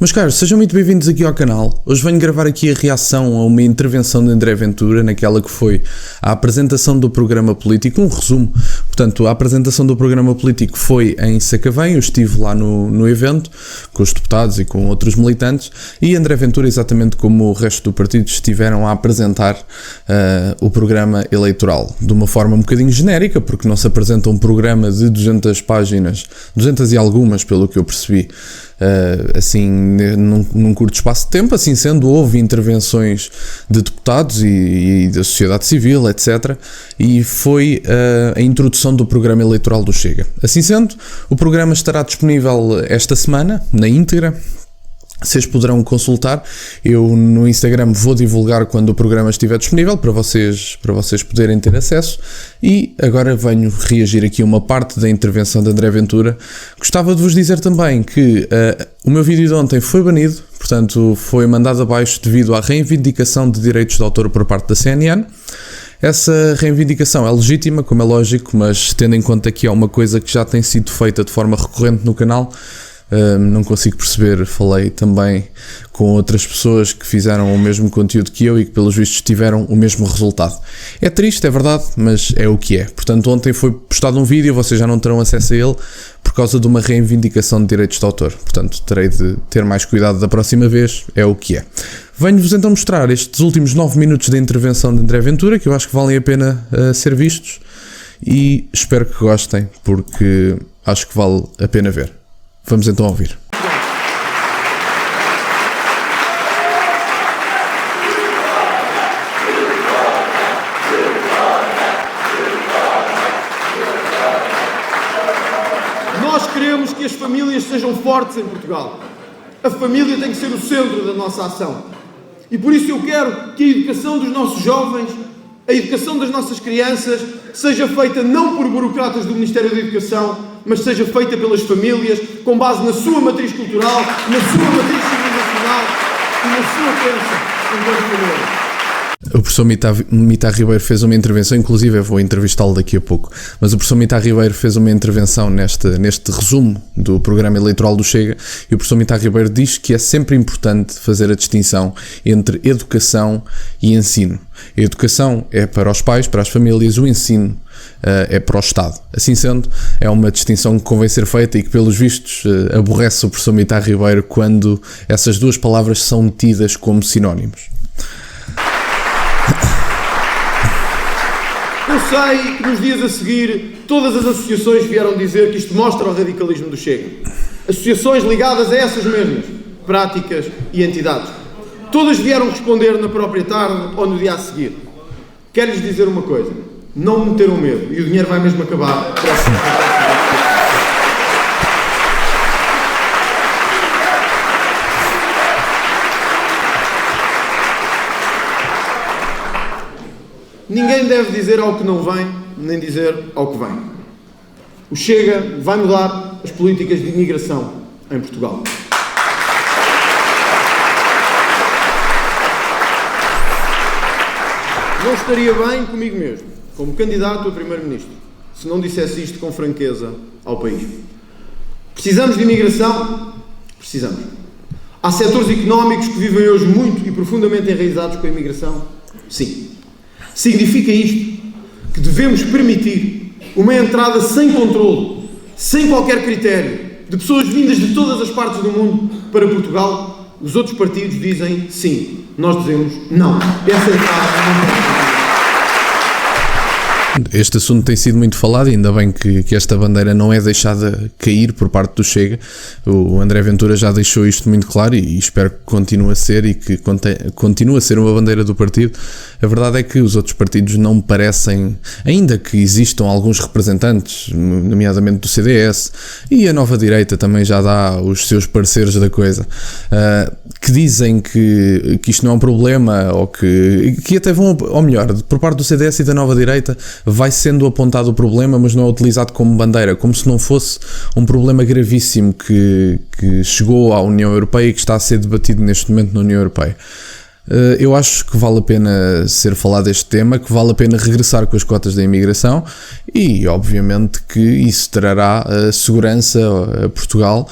Meus caros, sejam muito bem-vindos aqui ao canal. Hoje venho gravar aqui a reação a uma intervenção de André Ventura naquela que foi a apresentação do programa político, um resumo. Portanto, a apresentação do programa político foi em Sacavém, eu estive lá no evento, com os deputados e com outros militantes, e André Ventura, exatamente como o resto do partido, estiveram a apresentar o programa eleitoral, de uma forma um bocadinho genérica, porque não se apresenta um programa de 200 páginas, 200 e algumas, pelo que eu percebi, assim, num curto espaço de tempo. Assim sendo, houve intervenções de deputados e da sociedade civil, etc. E foi a introdução do programa eleitoral do Chega. Assim sendo, o programa estará disponível esta semana, na íntegra. Vocês poderão consultar. Eu no Instagram vou divulgar quando o programa estiver disponível para vocês poderem ter acesso. E agora venho reagir aqui a uma parte da intervenção de André Ventura. Gostava de vos dizer também que o meu vídeo de ontem foi banido, portanto foi mandado abaixo devido à reivindicação de direitos de autor por parte da CNN. Essa reivindicação é legítima, como é lógico, mas tendo em conta que é uma coisa que já tem sido feita de forma recorrente no canal, não consigo perceber. Falei também com outras pessoas que fizeram o mesmo conteúdo que eu e que pelos vistos tiveram o mesmo resultado. É triste, é verdade, mas é o que é. Portanto, ontem foi postado um vídeo, vocês já não terão acesso a ele por causa de uma reivindicação de direitos de autor. Portanto, terei de ter mais cuidado da próxima vez, é o que é. Venho-vos então mostrar estes últimos 9 minutos da intervenção de André Ventura, que eu acho que valem a pena ser vistos, e espero que gostem, porque acho que vale a pena ver. Vamos então ouvir. Nós queremos que as famílias sejam fortes em Portugal. A família tem que ser o centro da nossa ação. E por isso eu quero que a educação dos nossos jovens, a educação das nossas crianças, seja feita não por burocratas do Ministério da Educação, mas seja feita pelas famílias, com base na sua matriz cultural, na sua matriz civilizacional e na sua crença enquanto família. O professor Mitar Ribeiro fez uma intervenção, inclusive eu vou entrevistá-lo daqui a pouco, mas o professor Mitar Ribeiro fez uma intervenção neste resumo do programa eleitoral do Chega, e o professor Mitar Ribeiro diz que é sempre importante fazer a distinção entre educação e ensino. A educação é para os pais, para as famílias, o ensino é para o Estado. Assim sendo, é uma distinção que convém ser feita e que, pelos vistos, aborrece o professor Mitar Ribeiro quando essas duas palavras são tidas como sinónimos. Eu sei que nos dias a seguir todas as associações vieram dizer que isto mostra o radicalismo do Chega. Associações ligadas a essas mesmas práticas e entidades. Todas vieram responder na própria tarde ou no dia a seguir. Quero-lhes dizer uma coisa: não me meteram medo, e o dinheiro vai mesmo acabar. Ninguém deve dizer ao que não vem, nem dizer ao que vem. O Chega vai mudar as políticas de imigração em Portugal. Não estaria bem comigo mesmo, como candidato a Primeiro-Ministro, se não dissesse isto com franqueza ao país. Precisamos de imigração? Precisamos. Há setores económicos que vivem hoje muito e profundamente enraizados com a imigração? Sim. Significa isto que devemos permitir uma entrada sem controle, sem qualquer critério, de pessoas vindas de todas as partes do mundo para Portugal? Os outros partidos dizem sim, nós dizemos não. Essa entrada não é. Este assunto tem sido muito falado, e ainda bem que esta bandeira não é deixada cair por parte do Chega. O André Ventura já deixou isto muito claro e espero que continue a ser, e que continue a ser uma bandeira do partido. A verdade é que os outros partidos não me parecem, ainda que existam alguns representantes, nomeadamente do CDS, e a Nova Direita também já dá os seus pareceres da coisa, que dizem que isto não é um problema, ou que até vão, ou melhor, por parte do CDS e da Nova Direita, vai sendo apontado o problema, mas não é utilizado como bandeira, como se não fosse um problema gravíssimo que chegou à União Europeia e que está a ser debatido neste momento na União Europeia. Eu acho que vale a pena ser falado este tema, que vale a pena regressar com as cotas da imigração, e obviamente que isso trará segurança a Portugal,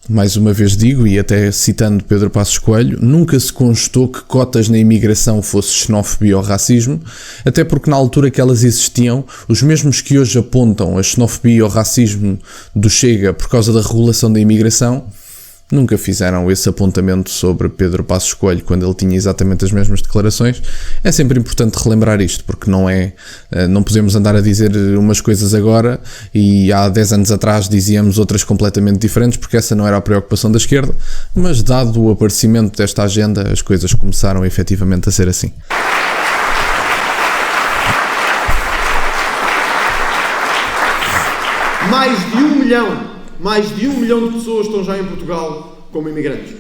mais uma vez digo, e até citando Pedro Passos Coelho, nunca se constou que cotas na imigração fosse xenofobia ou racismo, até porque na altura que elas existiam, os mesmos que hoje apontam a xenofobia ou racismo do Chega por causa da regulação da imigração, nunca fizeram esse apontamento sobre Pedro Passos Coelho quando ele tinha exatamente as mesmas declarações. É sempre importante relembrar isto, porque não podemos andar a dizer umas coisas agora e há 10 anos atrás dizíamos outras completamente diferentes, porque essa não era a preocupação da esquerda, mas dado o aparecimento desta agenda, as coisas começaram efetivamente a ser assim. Mais de 1 milhão de pessoas estão já em Portugal como imigrantes.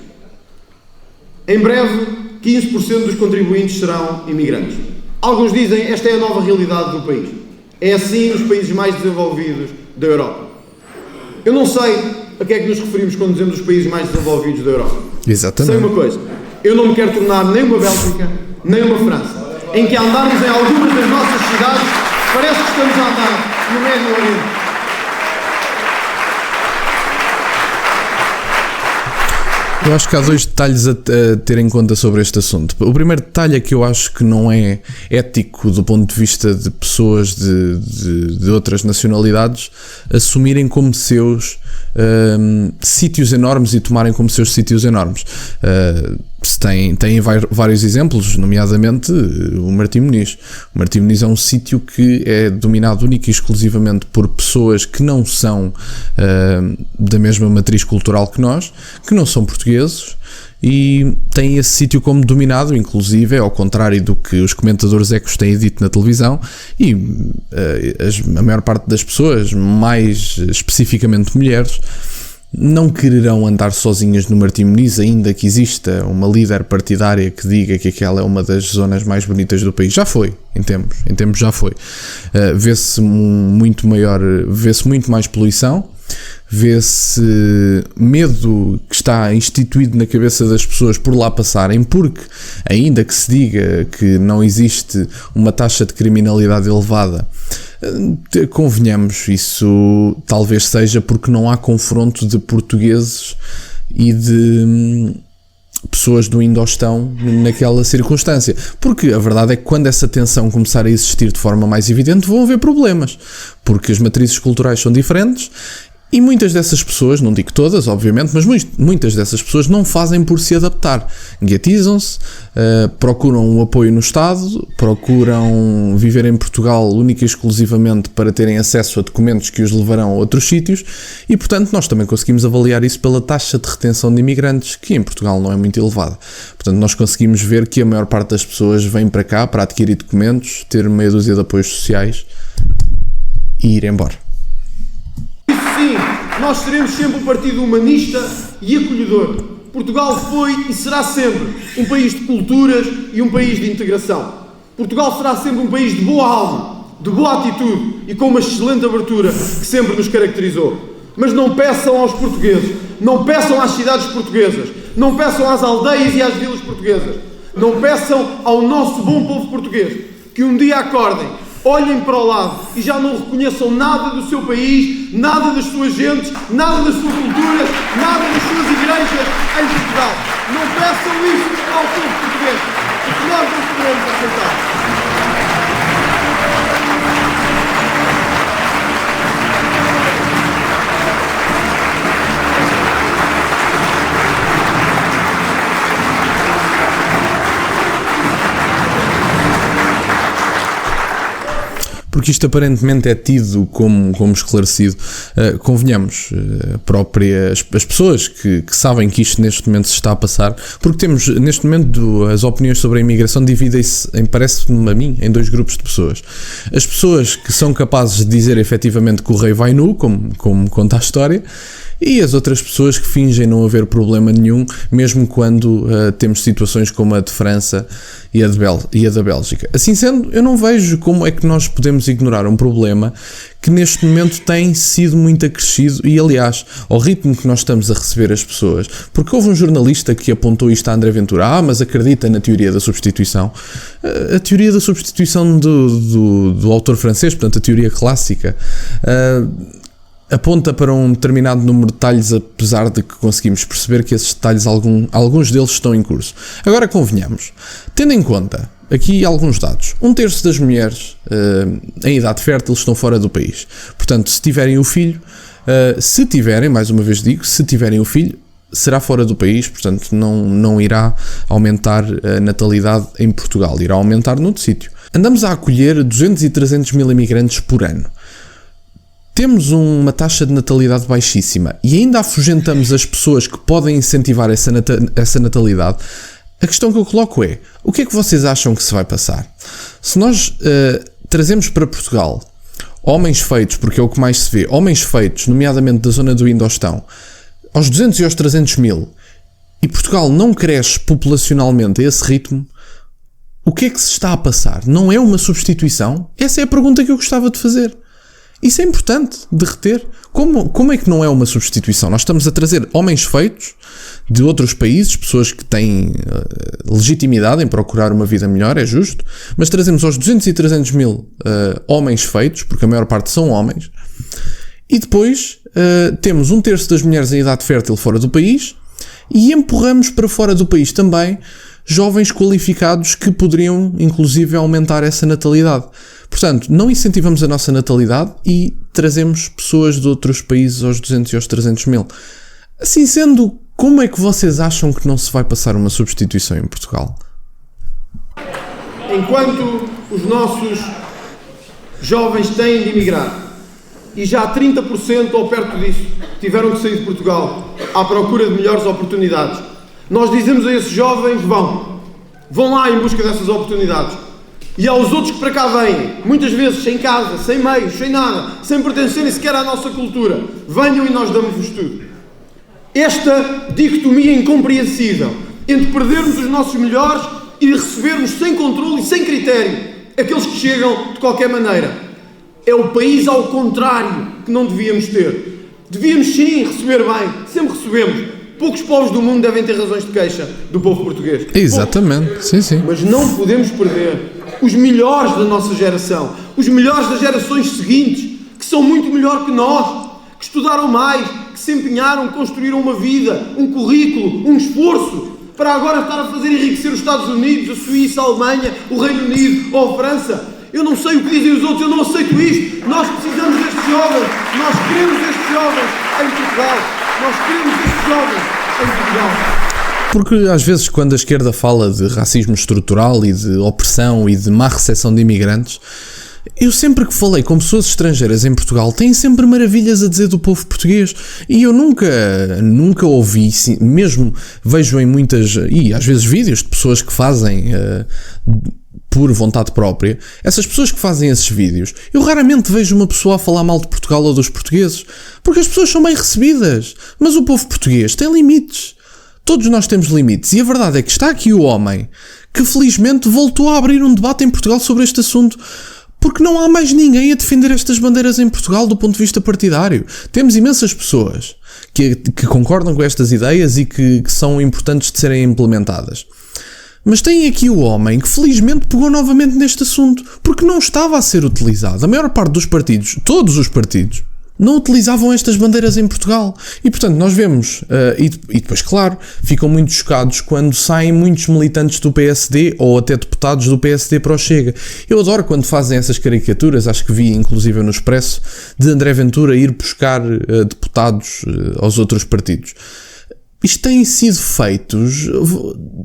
Em breve, 15% dos contribuintes serão imigrantes. Alguns dizem que esta é a nova realidade do país. É assim nos países mais desenvolvidos da Europa. Eu não sei a que é que nos referimos quando dizemos os países mais desenvolvidos da Europa. Exatamente. Sei uma coisa, eu não me quero tornar nem uma Bélgica, nem uma França, em que andarmos em algumas das nossas cidades parece que estamos a andar no Médio Oriente. Eu acho que há 2 detalhes a ter em conta sobre este assunto. O primeiro detalhe é que eu acho que não é ético do ponto de vista de pessoas de outras nacionalidades assumirem como seus sítios enormes e tomarem como seus sítios enormes. Tem vários exemplos, nomeadamente o Martim Moniz. O Martim Moniz é um sítio que é dominado única e exclusivamente por pessoas que não são da mesma matriz cultural que nós, que não são portugueses, e tem esse sítio como dominado, inclusive ao contrário do que os comentadores ecos têm dito na televisão, e a maior parte das pessoas, mais especificamente mulheres, não quererão andar sozinhas no Martim Moniz, ainda que exista uma líder partidária que diga que aquela é uma das zonas mais bonitas do país. Já foi, em tempos já foi. Vê-se muito mais poluição, vê-se medo que está instituído na cabeça das pessoas por lá passarem, porque ainda que se diga que não existe uma taxa de criminalidade elevada, convenhamos, isso talvez seja porque não há confronto de portugueses e de pessoas do Indostão naquela circunstância, porque a verdade é que quando essa tensão começar a existir de forma mais evidente vão haver problemas, porque as matrizes culturais são diferentes. E muitas dessas pessoas, não digo todas, obviamente, mas muitas dessas pessoas não fazem por se adaptar. Guetizam-se, procuram um apoio no Estado, procuram viver em Portugal única e exclusivamente para terem acesso a documentos que os levarão a outros sítios e, portanto, nós também conseguimos avaliar isso pela taxa de retenção de imigrantes, que em Portugal não é muito elevada. Portanto, nós conseguimos ver que a maior parte das pessoas vem para cá para adquirir documentos, ter meia dúzia de apoios sociais e ir embora. Sim, nós seremos sempre um partido humanista e acolhedor. Portugal foi e será sempre um país de culturas e um país de integração. Portugal será sempre um país de boa alma, de boa atitude e com uma excelente abertura que sempre nos caracterizou. Mas não peçam aos portugueses, não peçam às cidades portuguesas, não peçam às aldeias e às vilas portuguesas, não peçam ao nosso bom povo português que um dia acordem, olhem para o lado e já não reconheçam nada do seu país, nada das suas gentes, nada das suas culturas, nada das suas igrejas em Portugal. Não peçam isso ao povo português, porque nós não podemos aceitar. Porque isto aparentemente é tido como esclarecido. Convenhamos, as pessoas que sabem que isto neste momento se está a passar, porque temos neste momento as opiniões sobre a imigração dividem-se, parece-me a mim, em 2 grupos de pessoas. As pessoas que são capazes de dizer efetivamente que o rei vai nu, como conta a história, e as outras pessoas que fingem não haver problema nenhum, mesmo quando temos situações como a de França e a da Bélgica. Assim sendo, eu não vejo como é que nós podemos ignorar um problema que neste momento tem sido muito acrescido e, aliás, ao ritmo que nós estamos a receber as pessoas, porque houve um jornalista que apontou isto a André Ventura, mas acredita na teoria da substituição. A teoria da substituição do autor francês, portanto a teoria clássica, aponta para um determinado número de detalhes, apesar de que conseguimos perceber que esses detalhes, alguns deles estão em curso. Agora convenhamos, tendo em conta aqui alguns dados, 1/3 das mulheres em idade fértil estão fora do país. Portanto, se tiverem o filho, mais uma vez digo, se tiverem o filho, será fora do país, portanto não irá aumentar a natalidade em Portugal, irá aumentar noutro sítio. Andamos a acolher 200 e 300 mil imigrantes por ano. Temos uma taxa de natalidade baixíssima e ainda afugentamos as pessoas que podem incentivar essa natalidade. A questão que eu coloco é, o que é que vocês acham que se vai passar? Se nós trazemos para Portugal homens feitos, porque é o que mais se vê, homens feitos, nomeadamente da zona do Indostão, aos 200 e aos 300 mil, e Portugal não cresce populacionalmente a esse ritmo, o que é que se está a passar? Não é uma substituição? Essa é a pergunta que eu gostava de fazer. Isso é importante de reter. Como é que não é uma substituição? Nós estamos a trazer homens feitos de outros países, pessoas que têm legitimidade em procurar uma vida melhor, é justo, mas trazemos aos 200 e 300 mil homens feitos, porque a maior parte são homens, e depois temos 1/3 das mulheres em idade fértil fora do país e empurramos para fora do país também jovens qualificados que poderiam inclusive aumentar essa natalidade. Portanto, não incentivamos a nossa natalidade e trazemos pessoas de outros países aos 200 e aos 300 mil. Assim sendo, como é que vocês acham que não se vai passar uma substituição em Portugal? Enquanto os nossos jovens têm de emigrar, e já 30% ou perto disso tiveram que sair de Portugal à procura de melhores oportunidades, nós dizemos a esses jovens, vão lá em busca dessas oportunidades. E aos outros que para cá vêm, muitas vezes sem casa, sem meios, sem nada, sem pertencerem sequer à nossa cultura, venham e nós damos-vos tudo. Esta dicotomia incompreensível entre perdermos os nossos melhores e recebermos sem controle e sem critério aqueles que chegam de qualquer maneira, é o país ao contrário que não devíamos ter. Devíamos sim receber bem, sempre recebemos. Poucos povos do mundo devem ter razões de queixa do povo português. Exatamente, sim. Mas não podemos perder os melhores da nossa geração, os melhores das gerações seguintes, que são muito melhor que nós, que estudaram mais, que se empenharam, construíram uma vida, um currículo, um esforço, para agora estar a fazer enriquecer os Estados Unidos, a Suíça, a Alemanha, o Reino Unido ou a França. Eu não sei o que dizem os outros, eu não aceito isto. Nós precisamos destes jovens, nós queremos estes jovens em Portugal, nós queremos estes jovens em Portugal. Porque às vezes quando a esquerda fala de racismo estrutural e de opressão e de má recepção de imigrantes, eu sempre que falei com pessoas estrangeiras em Portugal têm sempre maravilhas a dizer do povo português e eu nunca ouvi, mesmo vejo em muitas, e às vezes vídeos de pessoas que fazem por vontade própria, essas pessoas que fazem esses vídeos, eu raramente vejo uma pessoa a falar mal de Portugal ou dos portugueses, porque as pessoas são bem recebidas, mas o povo português tem limites. Todos nós temos limites e a verdade é que está aqui o homem que felizmente voltou a abrir um debate em Portugal sobre este assunto, porque não há mais ninguém a defender estas bandeiras em Portugal do ponto de vista partidário. Temos imensas pessoas que concordam com estas ideias e que são importantes de serem implementadas. Mas tem aqui o homem que felizmente pegou novamente neste assunto, porque não estava a ser utilizado. A maior parte dos partidos, todos os partidos, não utilizavam estas bandeiras em Portugal. E portanto nós vemos, e depois claro, ficam muito chocados quando saem muitos militantes do PSD ou até deputados do PSD para o Chega. Eu adoro quando fazem essas caricaturas, acho que vi inclusive no Expresso, de André Ventura ir buscar deputados aos outros partidos. Isto tem sido feitos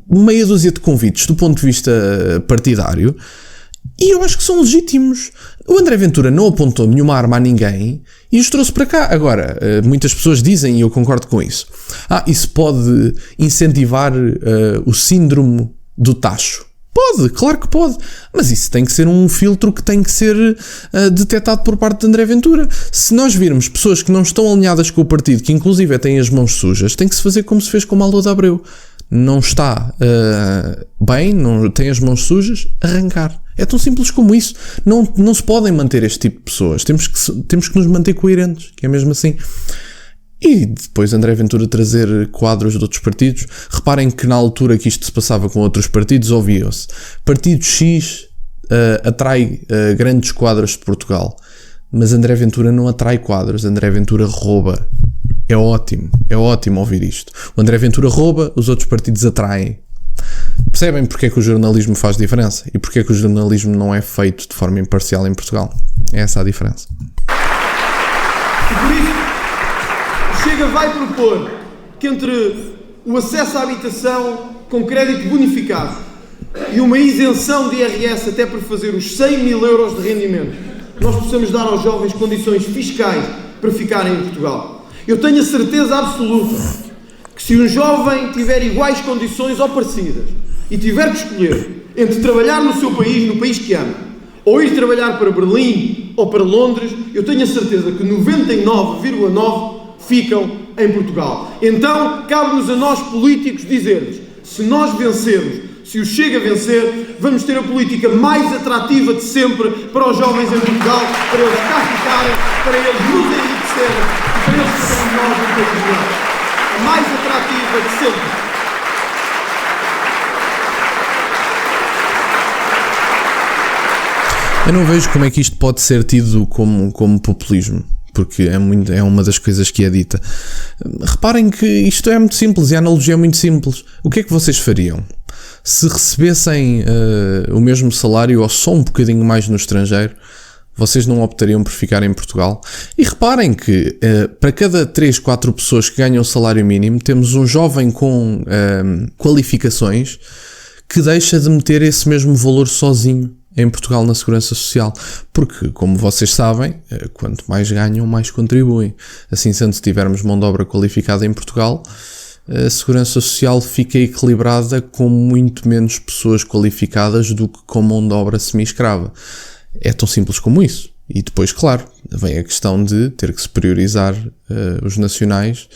meia dúzia de convites do ponto de vista partidário e eu acho que são legítimos. O André Ventura não apontou nenhuma arma a ninguém e os trouxe para cá. Agora, muitas pessoas dizem, e eu concordo com isso, isso pode incentivar o síndrome do tacho. Pode, claro que pode, mas isso tem que ser um filtro que tem que ser detectado por parte de André Ventura. Se nós virmos pessoas que não estão alinhadas com o partido, que inclusive têm as mãos sujas, tem que se fazer como se fez com o Maldo de Abreu. Não está bem, não tem as mãos sujas, arrancar. É tão simples como isso. Não se podem manter este tipo de pessoas. Temos que nos manter coerentes, que é mesmo assim. E depois André Ventura trazer quadros de outros partidos. Reparem que na altura que isto se passava com outros partidos, ouvia-se: Partido X atrai grandes quadros de Portugal. mas André Ventura não atrai quadros, André Ventura rouba. É ótimo ouvir isto. O André Ventura rouba, os outros partidos atraem. Percebem porque é que o jornalismo faz diferença? E porque é que o jornalismo não é feito de forma imparcial em Portugal? É essa a diferença. E por isso, o Chega vai propor que entre o acesso à habitação com crédito bonificado e uma isenção de IRS até para fazer os 100 mil euros de rendimento, nós possamos dar aos jovens condições fiscais para ficarem em Portugal. Eu tenho a certeza absoluta que se um jovem tiver iguais condições ou parecidas e tiver que escolher entre trabalhar no seu país, no país que ama, ou ir trabalhar para Berlim ou para Londres, eu tenho a certeza que 99,9% ficam em Portugal. Então, cabe-nos a nós políticos dizer-lhes, se nós vencermos, se o Chega vencer, vamos ter a política mais atrativa de sempre para os jovens em Portugal, para eles cá ficarem, para eles nos enriquecerem e para eles serem nós um país melhor. A mais atrativa de sempre. Eu não vejo como é que isto pode ser tido como populismo, porque é uma das coisas que é dita. Reparem que isto é muito simples e a analogia é muito simples. O que é que vocês fariam se recebessem o mesmo salário ou só um bocadinho mais no estrangeiro? Vocês não optariam por ficar em Portugal? E reparem que para cada 3, 4 pessoas que ganham o salário mínimo, temos um jovem com qualificações que deixa de meter esse mesmo valor sozinho em Portugal na Segurança Social, porque, como vocês sabem, quanto mais ganham, mais contribuem. Assim sendo, se tivermos mão de obra qualificada em Portugal, a Segurança Social fica equilibrada com muito menos pessoas qualificadas do que com mão de obra semi-escrava. É tão simples como isso. E depois, claro, vem a questão de ter que se priorizar os nacionais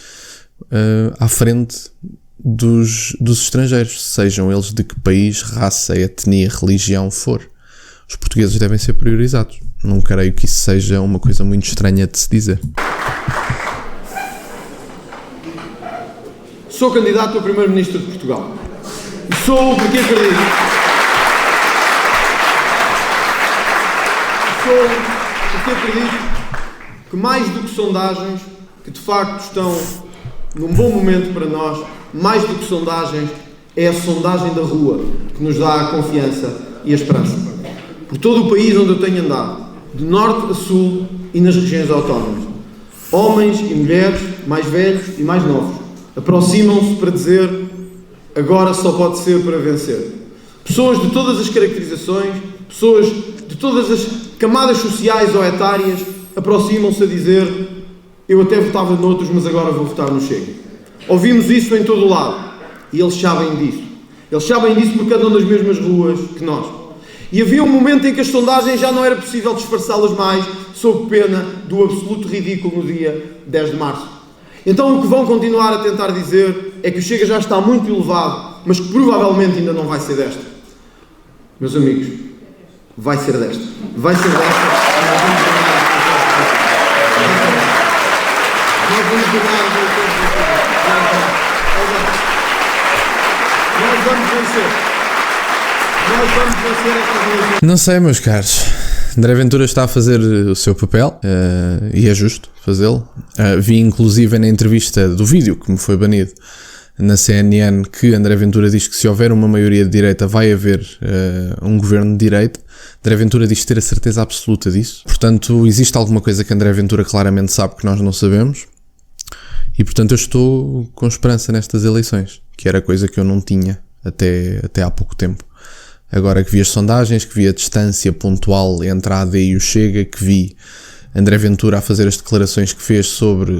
à frente dos estrangeiros, sejam eles de que país, raça, etnia, religião for. Os portugueses devem ser priorizados. Não creio que isso seja uma coisa muito estranha de se dizer. Sou candidato a Primeiro-Ministro de Portugal. E sou porque acredito. Sou porque acredito que mais do que sondagens, que de facto estão num bom momento para nós, mais do que sondagens, é a sondagem da rua que nos dá a confiança e a esperança. Por todo o país onde eu tenho andado, de norte a sul e nas regiões autónomas, homens e mulheres, mais velhos e mais novos, aproximam-se para dizer agora só pode ser para vencer. Pessoas de todas as caracterizações, pessoas de todas as camadas sociais ou etárias aproximam-se a dizer eu até votava noutros, mas agora vou votar no Chega. Ouvimos isso em todo o lado e eles sabem disso. Eles sabem disso porque andam nas mesmas ruas que nós. E havia um momento em que as sondagens já não era possível disfarçá-las mais, sob pena do absoluto ridículo no dia 10 de março. Então o que vão continuar a tentar dizer é que o Chega já está muito elevado, mas que provavelmente ainda não vai ser desta. Meus amigos, vai ser desta. Vai ser desta. Nós vamos vencer. Nós vamos vencer esta eleição. Não sei, meus caros. André Ventura está a fazer o seu papel e é justo fazê-lo. Vi inclusive na entrevista do vídeo que me foi banido na CNN que André Ventura diz que se houver uma maioria de direita vai haver um governo de direita. André Ventura diz ter a certeza absoluta disso. Portanto, existe alguma coisa que André Ventura claramente sabe que nós não sabemos. E portanto eu estou com esperança nestas eleições, que era coisa que eu não tinha até há pouco tempo. Agora que vi as sondagens, que vi a distância pontual entre a AD e o Chega, que vi André Ventura a fazer as declarações que fez sobre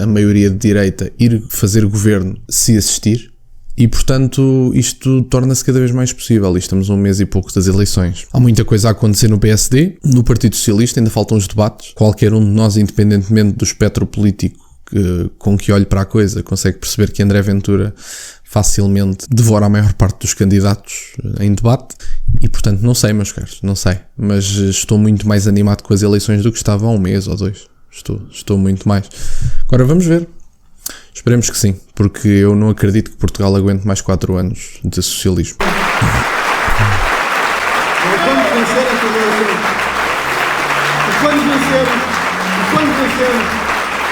a maioria de direita ir fazer governo se assistir, e portanto isto torna-se cada vez mais possível. E estamos a um mês e pouco das eleições. Há muita coisa a acontecer no PSD, no Partido Socialista, ainda faltam os debates. Qualquer um de nós, independentemente do espectro político com que olhe para a coisa, consegue perceber que André Ventura facilmente devora a maior parte dos candidatos em debate. E portanto não sei, meus caros, não sei, mas estou muito mais animado com as eleições do que estava há um mês ou dois. Estou muito mais. Agora vamos ver. Esperemos que sim, porque eu não acredito que Portugal aguente mais 4 anos de socialismo. Nós vamos vencer esta eleição. O quando vencermos,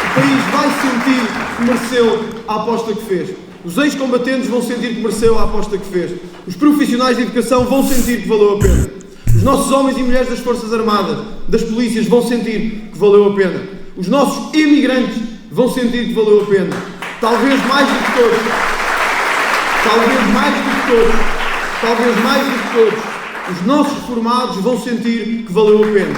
o país vai sentir que mereceu a aposta que fez. Os ex-combatentes vão sentir que mereceu a aposta que fez. Os profissionais de educação vão sentir que valeu a pena. Os nossos homens e mulheres das Forças Armadas, das polícias, vão sentir que valeu a pena. Os nossos imigrantes vão sentir que valeu a pena. Talvez mais do que todos. Os nossos reformados vão sentir que valeu a pena.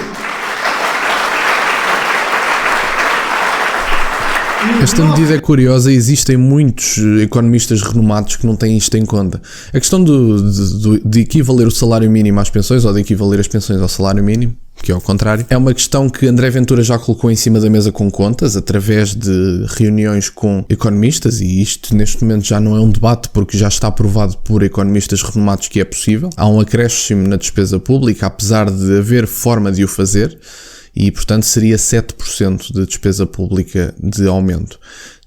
Esta medida é curiosa e existem muitos economistas renomados que não têm isto em conta. A questão de equivaler o salário mínimo às pensões ou de equivaler as pensões ao salário mínimo, que é ao contrário, é uma questão que André Ventura já colocou em cima da mesa com contas, através de reuniões com economistas, e isto neste momento já não é um debate porque já está provado por economistas renomados que é possível. Há um acréscimo na despesa pública, apesar de haver forma de o fazer, e portanto seria 7% de despesa pública de aumento.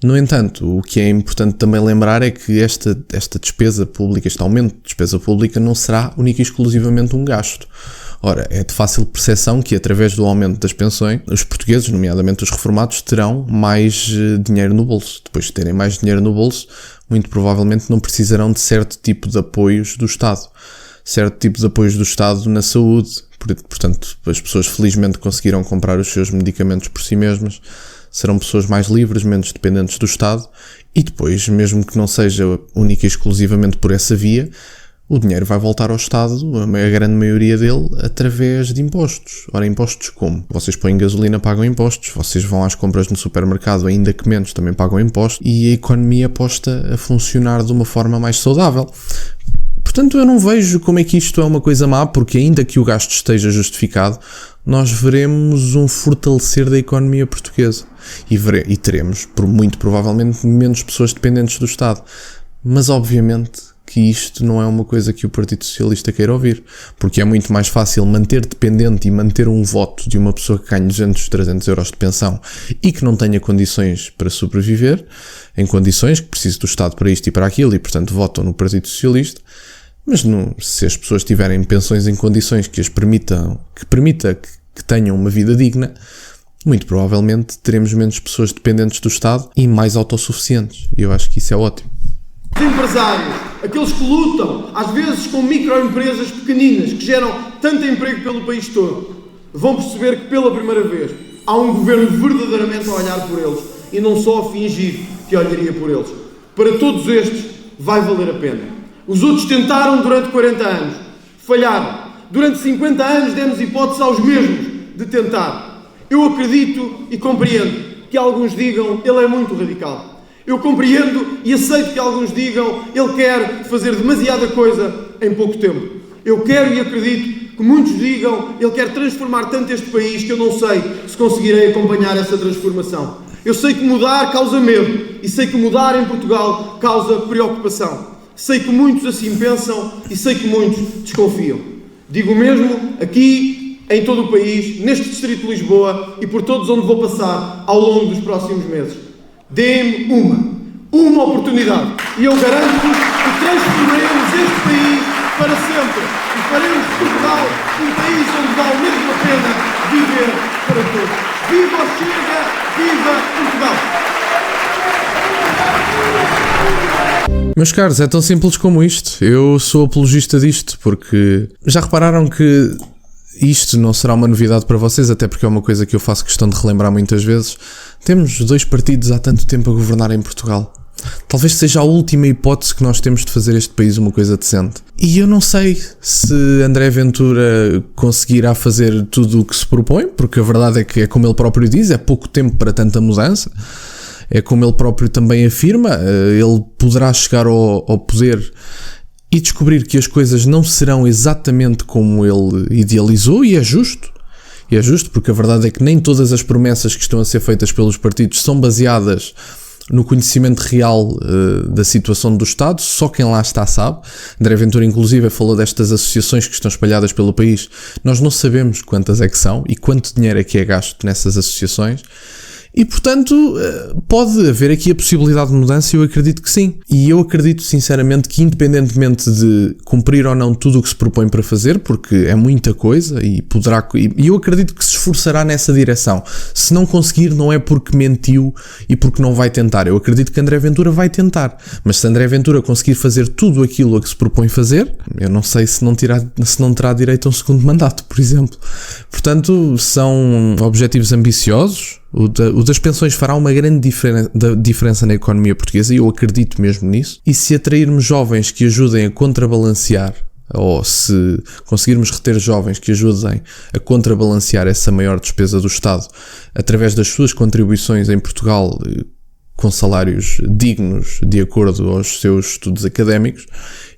No entanto, o que é importante também lembrar é que esta despesa pública, este aumento de despesa pública não será única e exclusivamente um gasto. Ora, é de fácil percepção que através do aumento das pensões, os portugueses, nomeadamente os reformados, terão mais dinheiro no bolso. Depois de terem mais dinheiro no bolso, muito provavelmente não precisarão de certo tipo de apoios do Estado. Certo tipo de apoios do Estado na saúde. Portanto, as pessoas felizmente conseguirão comprar os seus medicamentos por si mesmas, serão pessoas mais livres, menos dependentes do Estado, e depois, mesmo que não seja única e exclusivamente por essa via, o dinheiro vai voltar ao Estado, a grande maioria dele, através de impostos. Ora, impostos como? Vocês põem gasolina, pagam impostos, vocês vão às compras no supermercado, ainda que menos, também pagam impostos, e a economia posta a funcionar de uma forma mais saudável. Portanto, eu não vejo como é que isto é uma coisa má, porque ainda que o gasto esteja justificado, nós veremos um fortalecer da economia portuguesa. E teremos, muito provavelmente, menos pessoas dependentes do Estado. Mas, obviamente, que isto não é uma coisa que o Partido Socialista queira ouvir, porque é muito mais fácil manter dependente e manter um voto de uma pessoa que ganha 200, 300 euros de pensão e que não tenha condições para sobreviver, em condições que precise do Estado para isto e para aquilo, e, portanto, votam no Partido Socialista. Mas se as pessoas tiverem pensões em condições que permita que tenham uma vida digna, muito provavelmente teremos menos pessoas dependentes do Estado e mais autossuficientes. E eu acho que isso é ótimo. Os empresários, aqueles que lutam, às vezes com microempresas pequeninas, que geram tanto emprego pelo país todo, vão perceber que pela primeira vez há um governo verdadeiramente a olhar por eles e não só a fingir que olharia por eles. Para todos estes vai valer a pena. Os outros tentaram durante 40 anos, falharam. Durante 50 anos demos hipótese aos mesmos de tentar. Eu acredito e compreendo que alguns digam ele é muito radical. Eu compreendo e aceito que alguns digam ele quer fazer demasiada coisa em pouco tempo. Eu quero e acredito que muitos digam ele quer transformar tanto este país que eu não sei se conseguirei acompanhar essa transformação. Eu sei que mudar causa medo e sei que mudar em Portugal causa preocupação. Sei que muitos assim pensam e sei que muitos desconfiam. Digo mesmo aqui, em todo o país, neste distrito de Lisboa e por todos onde vou passar ao longo dos próximos meses. Dê-me uma oportunidade e eu garanto-vos que transformaremos este país para sempre e faremos de Portugal um país onde vale mesmo a pena viver para todos. Viva o Chega, viva Portugal! Meus caros, é tão simples como isto. Eu sou apologista disto, porque já repararam que isto não será uma novidade para vocês, até porque é uma coisa que eu faço questão de relembrar muitas vezes. Temos 2 partidos há tanto tempo a governar em Portugal. Talvez seja a última hipótese que nós temos de fazer este país uma coisa decente. E eu não sei se André Ventura conseguirá fazer tudo o que se propõe, porque a verdade é que, é como ele próprio diz, é pouco tempo para tanta mudança. É como ele próprio também afirma, ele poderá chegar ao poder e descobrir que as coisas não serão exatamente como ele idealizou, e é justo. E é justo, porque a verdade é que nem todas as promessas que estão a ser feitas pelos partidos são baseadas no conhecimento real da situação do Estado. Só quem lá está sabe. André Ventura inclusive falou destas associações que estão espalhadas pelo país. Nós não sabemos quantas é que são e quanto dinheiro é que é gasto nessas associações. E, portanto, pode haver aqui a possibilidade de mudança, eu acredito que sim. E eu acredito, sinceramente, que independentemente de cumprir ou não tudo o que se propõe para fazer, porque é muita coisa e eu acredito que se esforçará nessa direção. Se não conseguir, não é porque mentiu e porque não vai tentar. Eu acredito que André Ventura vai tentar. Mas se André Ventura conseguir fazer tudo aquilo a que se propõe fazer, eu não sei se não terá direito a um segundo mandato, por exemplo. Portanto, são objetivos ambiciosos. O das pensões fará uma grande diferença na economia portuguesa, e eu acredito mesmo nisso. E se atrairmos jovens que ajudem a contrabalancear, ou se conseguirmos reter jovens que ajudem a contrabalancear essa maior despesa do Estado através das suas contribuições em Portugal com salários dignos de acordo aos seus estudos académicos,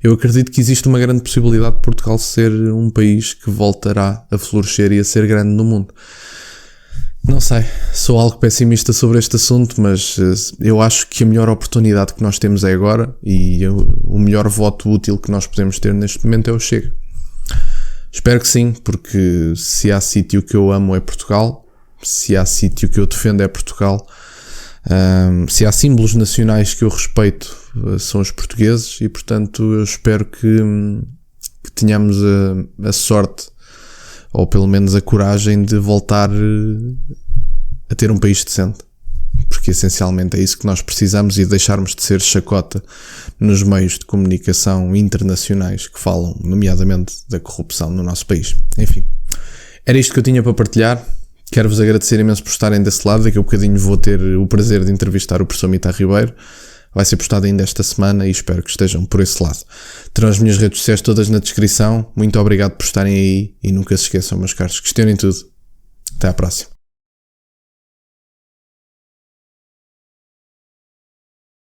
eu acredito que existe uma grande possibilidade de Portugal ser um país que voltará a florescer e a ser grande no mundo. Não sei, sou algo pessimista sobre este assunto, mas eu acho que a melhor oportunidade que nós temos é agora, e o melhor voto útil que nós podemos ter neste momento é o Chega. Espero que sim, porque se há sítio que eu amo é Portugal, se há sítio que eu defendo é Portugal, se há símbolos nacionais que eu respeito são os portugueses, e portanto eu espero que tenhamos a sorte, ou pelo menos a coragem de voltar a ter um país decente, porque essencialmente é isso que nós precisamos, e deixarmos de ser chacota nos meios de comunicação internacionais que falam nomeadamente da corrupção no nosso país. Enfim, era isto que eu tinha para partilhar. Quero-vos agradecer imenso por estarem desse lado. Daqui a um bocadinho vou ter o prazer de entrevistar o professor Mita Ribeiro. Vai ser postado ainda esta semana e espero que estejam por esse lado. Terão as minhas redes sociais todas na descrição. Muito obrigado por estarem aí e nunca se esqueçam, meus caros, questionem tudo. Até à próxima.